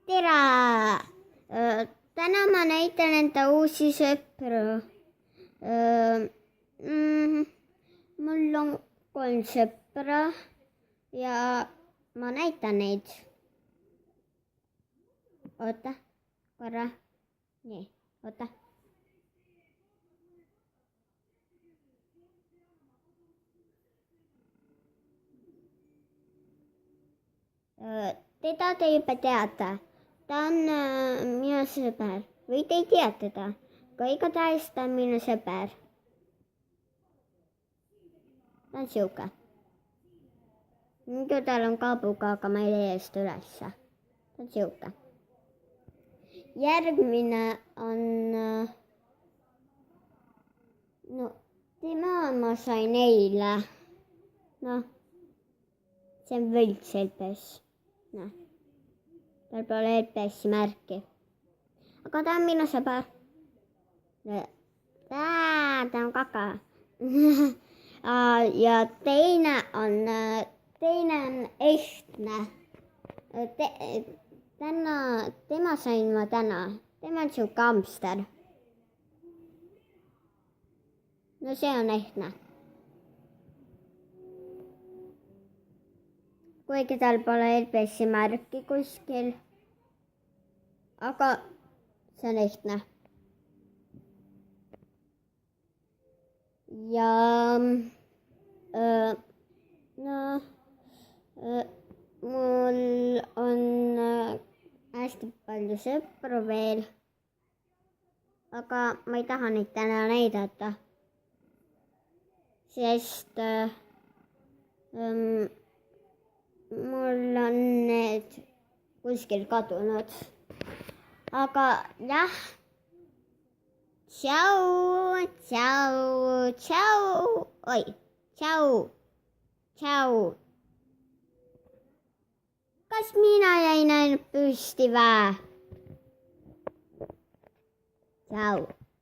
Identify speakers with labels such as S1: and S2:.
S1: tere! Täna ma näitan enda uusi sõpru. Mul on 3 sõpra ja ma näitan neid. Oota, korra. Nii, oota. Teda te juba teate. Ta on minu sõber või te ei tea teda, aga igatahes ta on minu sõber. Ta on siuke. Muidu tal on kaabuga, aga ma ei leia seda ülesse. Ta on siuke. Järgmine on... No, tema ma sain eile. Noh, see on võltselpes. Noh. Tal pole LPS-i märki. Aga ta on minu sõber. Ta on kaka. Ja teine on ehtne. Tema sain ma täna. Tema on siuke hamster. No see on ehtne. Kuigi tal pole LPS-i märki kuskil. Aga see on ehtne. Ja mul on hästi palju sõpru veel. Aga ma ei taha neid täna näidata. Sest mul on need kuskil kadunud. Aga jah. Tšau, tšau, tšau. Oi, tšau, tšau. Kas mina jäin ainult püsti vä? Tšau.